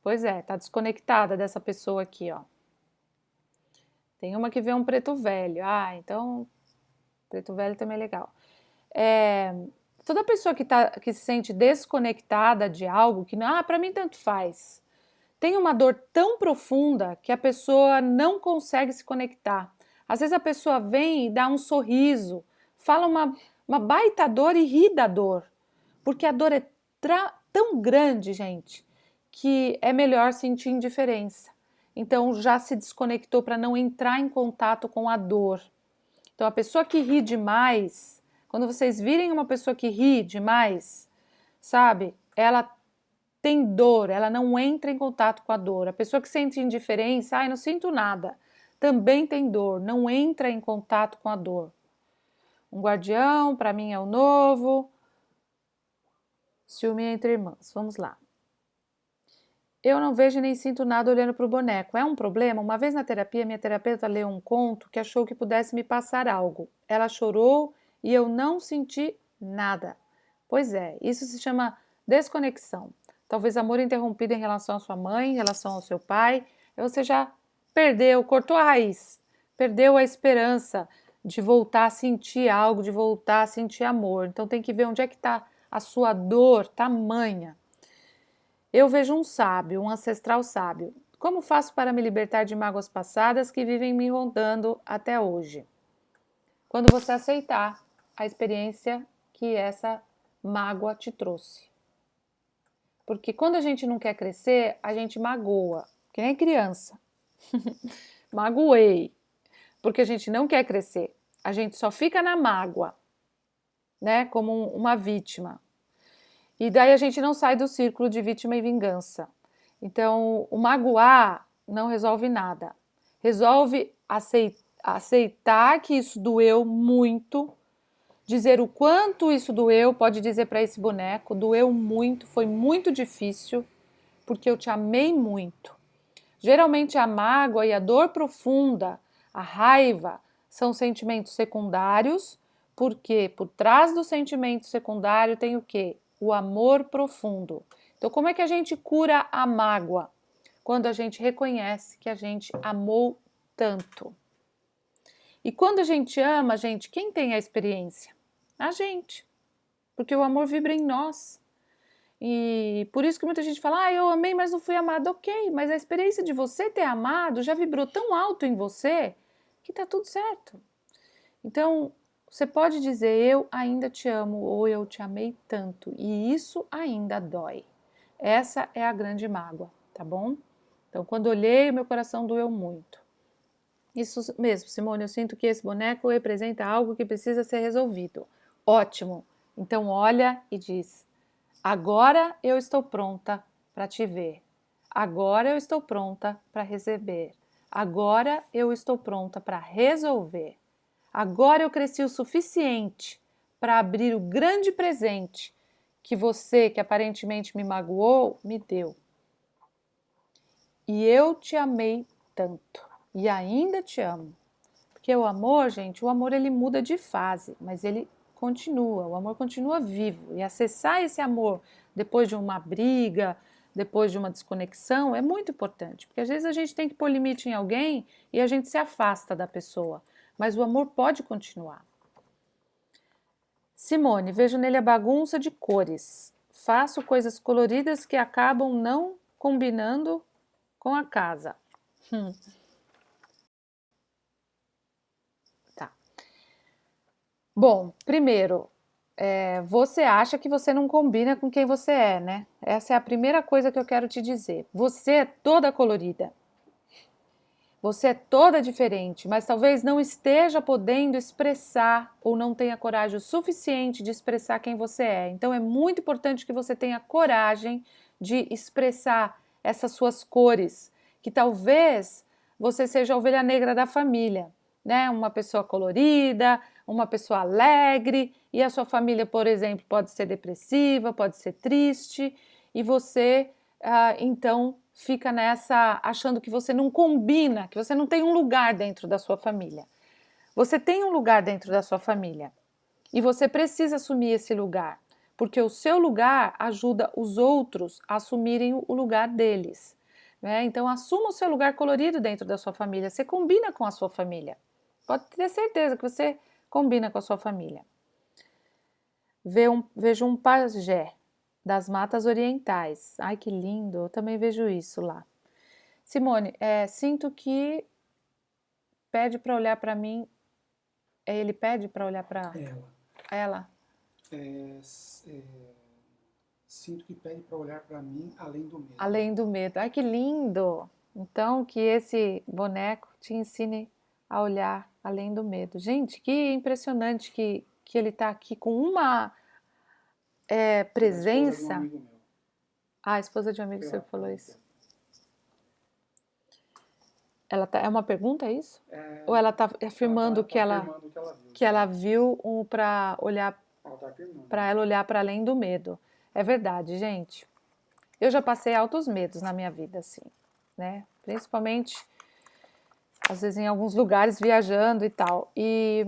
Pois é, tá desconectada dessa pessoa aqui, ó. Tem uma que vê um preto velho. Ah, então, preto velho também é legal. Toda pessoa que se sente desconectada de algo, que, para mim tanto faz, tem uma dor tão profunda que a pessoa não consegue se conectar. Às vezes a pessoa vem e dá um sorriso, fala uma baita dor e ri da dor, porque a dor é tão grande, gente, que é melhor sentir indiferença. então já se desconectou para não entrar em contato com a dor. Então a pessoa que ri demais, quando vocês virem uma pessoa que ri demais, sabe? Ela tem dor, ela não entra em contato com a dor. A pessoa que sente indiferença, ai, não sinto nada, também tem dor, não entra em contato com a dor. Um guardião, para mim é o novo. Ciúme entre irmãs, vamos lá. Eu não vejo nem sinto nada olhando para o boneco. É um problema? Uma vez na terapia, minha terapeuta leu um conto que achou que pudesse me passar algo. Ela chorou e eu não senti nada. Pois é, isso se chama desconexão. Talvez amor interrompido em relação à sua mãe, em relação ao seu pai. Você já perdeu, cortou a raiz, perdeu a esperança de voltar a sentir algo, de voltar a sentir amor. Então tem que ver onde é que está a sua dor tamanha. Eu vejo um sábio, um ancestral sábio. Como faço para me libertar de mágoas passadas que vivem me rondando até hoje? Quando você aceitar a experiência que essa mágoa te trouxe. Porque quando a gente não quer crescer, a gente magoa, que nem criança. Magoei, porque a gente não quer crescer. A gente só fica na mágoa, né, como uma vítima. E daí a gente não sai do círculo de vítima e vingança. Então, o magoar não resolve nada. Resolve aceitar que isso doeu muito, dizer o quanto isso doeu, pode dizer para esse boneco, doeu muito, foi muito difícil, porque eu te amei muito. Geralmente a mágoa e a dor profunda, a raiva, são sentimentos secundários, porque por trás do sentimento secundário tem o quê? O amor profundo. Então, como é que a gente cura a mágoa? Quando a gente reconhece que a gente amou tanto. E quando a gente ama, gente, quem tem a experiência? A gente. Porque o amor vibra em nós. E por isso que muita gente fala, eu amei, mas não fui amado. Ok, mas a experiência de você ter amado já vibrou tão alto em você que tá tudo certo. Então, você pode dizer, eu ainda te amo ou eu te amei tanto. E isso ainda dói. Essa é a grande mágoa, tá bom? Então, quando olhei, meu coração doeu muito. Isso mesmo, Simone, eu sinto que esse boneco representa algo que precisa ser resolvido. Ótimo! Então, olha e diz, agora eu estou pronta para te ver. Agora eu estou pronta para receber. Agora eu estou pronta para resolver. Agora eu cresci o suficiente para abrir o grande presente que você, que aparentemente me magoou, me deu. E eu te amei tanto. E ainda te amo. Porque o amor, gente, o amor ele muda de fase, mas ele continua, o amor continua vivo. E acessar esse amor depois de uma briga, depois de uma desconexão, é muito importante. Porque às vezes a gente tem que pôr limite em alguém e a gente se afasta da pessoa. Mas o amor pode continuar. Simone, vejo nele a bagunça de cores. Faço coisas coloridas que acabam não combinando com a casa. Tá. Bom, primeiro, você acha que você não combina com quem você é, né? Essa é a primeira coisa que eu quero te dizer. Você é toda colorida. Você é toda diferente, mas talvez não esteja podendo expressar ou não tenha coragem o suficiente de expressar quem você é. Então é muito importante que você tenha coragem de expressar essas suas cores, que talvez você seja a ovelha negra da família, né? Uma pessoa colorida, uma pessoa alegre, e a sua família, por exemplo, pode ser depressiva, pode ser triste, e você, então, fica nessa achando que você não combina, que você não tem um lugar dentro da sua família. Você tem um lugar dentro da sua família e você precisa assumir esse lugar, porque o seu lugar ajuda os outros a assumirem o lugar deles, né? Então assuma o seu lugar colorido dentro da sua família, você combina com a sua família. Pode ter certeza que você combina com a sua família. Vejo um pajé das matas orientais. Ai, que lindo, eu também vejo isso lá. Simone, sinto que pede para olhar para mim. Ele pede para olhar para ela? Sinto que pede para olhar para mim além do medo. Além do medo. Ai, que lindo! Então, que esse boneco te ensine a olhar além do medo. Gente, que impressionante que ele está aqui com uma É a esposa de um presença. amigo meu. Ah, a esposa de um amigo Sei seu lá, que falou não isso. sei. É uma pergunta, é isso? É, Ou ela está ela afirmando tá afirmando que ela viu para olhar, Ela tá afirmando. para ela olhar para além do medo? É verdade, gente. Eu já passei altos medos na minha vida, assim, né? Principalmente, às vezes, em alguns lugares viajando e tal. E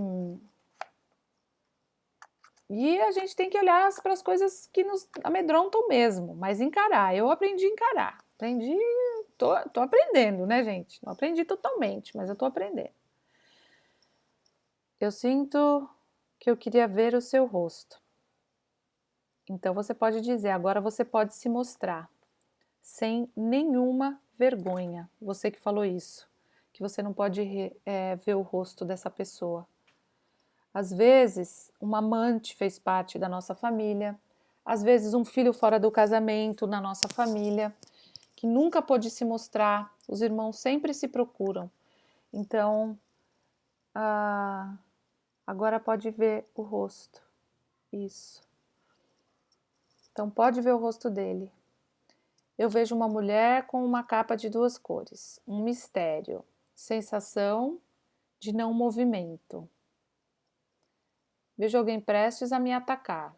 a gente tem que olhar para as coisas que nos amedrontam mesmo, mas encarar. Eu aprendi a encarar. Tô aprendendo, né, gente? Não aprendi totalmente, mas eu tô aprendendo. Eu sinto que eu queria ver o seu rosto. Então você pode dizer, agora você pode se mostrar, sem nenhuma vergonha. Você que falou isso, que você não pode ver o rosto dessa pessoa. Às vezes, uma amante fez parte da nossa família, às vezes, um filho fora do casamento na nossa família, que nunca pôde se mostrar. Os irmãos sempre se procuram. Então, agora pode ver o rosto. Isso. Então, pode ver o rosto dele. Eu vejo uma mulher com uma capa de duas cores, um mistério, sensação de não movimento. Vejo alguém prestes a me atacar.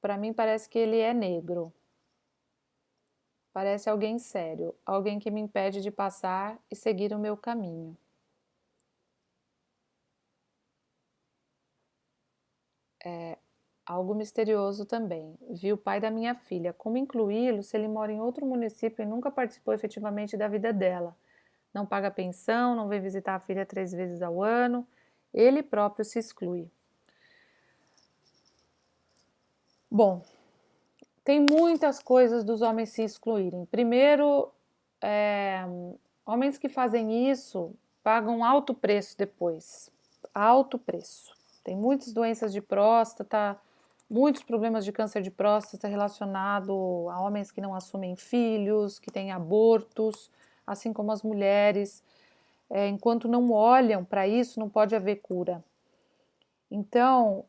Para mim parece que ele é negro. Parece alguém sério, alguém que me impede de passar e seguir o meu caminho. Algo misterioso também. Vi o pai da minha filha. Como incluí-lo se ele mora em outro município e nunca participou efetivamente da vida dela? Não paga pensão, não vem visitar a filha 3 vezes ao ano. Ele próprio se exclui. Bom, tem muitas coisas dos homens se excluírem. Primeiro, homens que fazem isso pagam alto preço depois. Alto preço. Tem muitas doenças de próstata, muitos problemas de câncer de próstata relacionado a homens que não assumem filhos, que têm abortos, assim como as mulheres. Enquanto não olham para isso, não pode haver cura. Então,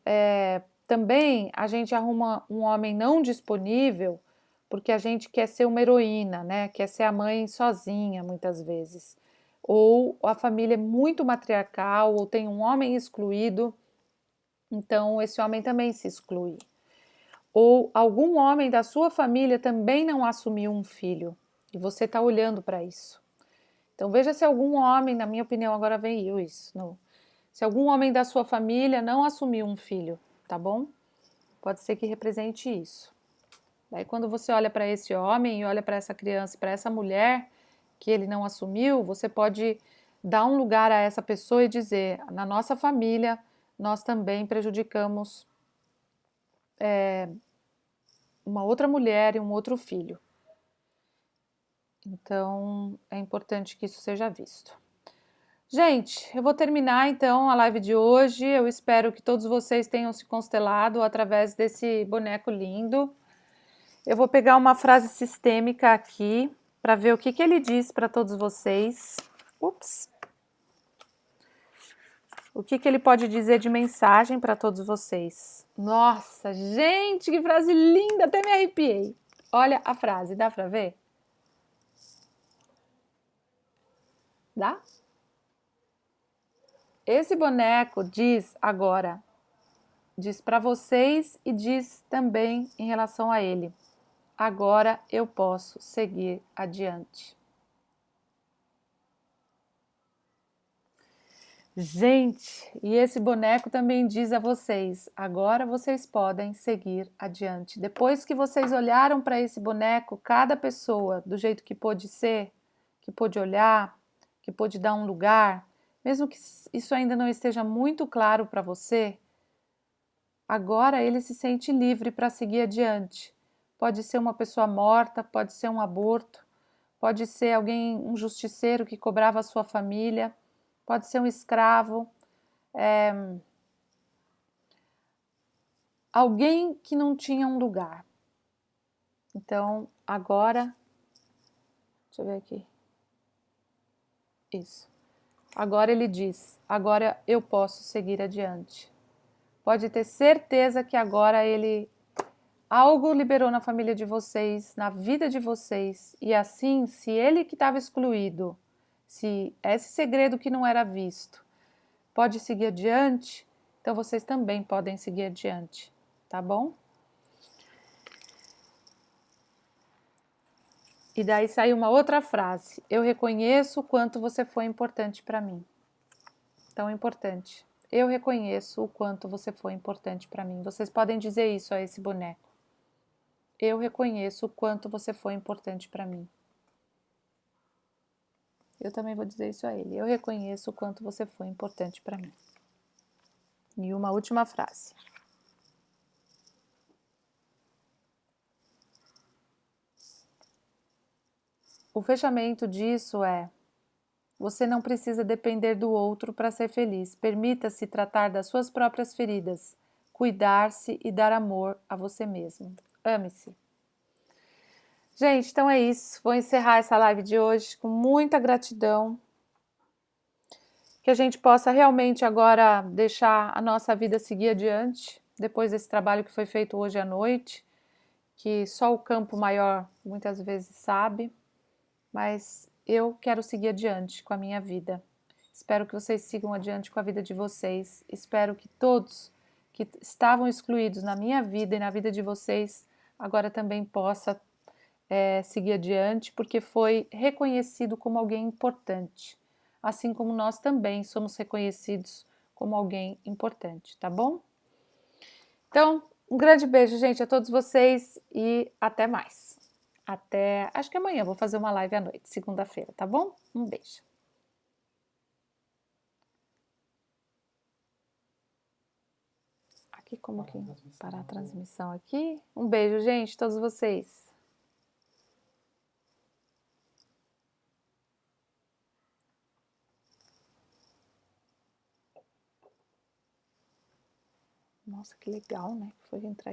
também a gente arruma um homem não disponível porque a gente quer ser uma heroína, né? Quer ser a mãe sozinha, muitas vezes. Ou a família é muito matriarcal, ou tem um homem excluído, então esse homem também se exclui. Ou algum homem da sua família também não assumiu um filho, e você está olhando para isso. Então veja se algum homem, na minha opinião, agora veio isso, se algum homem da sua família não assumiu um filho, tá bom? Pode ser que represente isso. Daí quando você olha para esse homem e olha para essa criança, para essa mulher que ele não assumiu, você pode dar um lugar a essa pessoa e dizer: na nossa família nós também prejudicamos uma outra mulher e um outro filho. Então é importante que isso seja visto. Gente, eu vou terminar então a live de hoje. Eu espero que todos vocês tenham se constelado através desse boneco lindo. Eu vou pegar uma frase sistêmica aqui para ver o que ele diz para todos vocês. Ups! O que ele pode dizer de mensagem para todos vocês? Nossa, gente, que frase linda! Até me arrepiei. Olha a frase, dá para ver? Dá? Esse boneco diz agora, diz para vocês e diz também em relação a ele: agora eu posso seguir adiante. Gente, e esse boneco também diz a vocês: agora vocês podem seguir adiante. Depois que vocês olharam para esse boneco, cada pessoa, do jeito que pôde ser, que pôde olhar, que pôde dar um lugar, mesmo que isso ainda não esteja muito claro para você, agora ele se sente livre para seguir adiante. Pode ser uma pessoa morta, pode ser um aborto, pode ser alguém, um justiceiro que cobrava a sua família, pode ser um escravo, alguém que não tinha um lugar. Então, agora, deixa eu ver aqui. Isso. Agora ele diz: agora eu posso seguir adiante. Pode ter certeza que agora ele algo liberou na família de vocês, na vida de vocês, e assim, se ele que estava excluído, se esse segredo que não era visto, pode seguir adiante, então vocês também podem seguir adiante, tá bom? E daí saiu uma outra frase: eu reconheço o quanto você foi importante para mim. Tão importante. Eu reconheço o quanto você foi importante para mim. Vocês podem dizer isso a esse boneco. Eu reconheço o quanto você foi importante para mim. Eu também vou dizer isso a ele. Eu reconheço o quanto você foi importante para mim. E uma última frase. O fechamento disso é: você não precisa depender do outro para ser feliz. Permita-se tratar das suas próprias feridas, cuidar-se e dar amor a você mesmo. Ame-se. Gente, então é isso. Vou encerrar essa live de hoje com muita gratidão. Que a gente possa realmente agora deixar a nossa vida seguir adiante, depois desse trabalho que foi feito hoje à noite, que só o campo maior muitas vezes sabe, mas eu quero seguir adiante com a minha vida. Espero que vocês sigam adiante com a vida de vocês. Espero que todos que estavam excluídos na minha vida e na vida de vocês agora também possa seguir adiante, porque foi reconhecido como alguém importante, assim como nós também somos reconhecidos como alguém importante, tá bom? Então, um grande beijo, gente, a todos vocês e até mais. Até, acho que amanhã vou fazer uma live à noite, segunda-feira, tá bom? Um beijo. Aqui como que parar a transmissão aqui? Um beijo, gente, todos vocês. Nossa, que legal, né? Foi entrar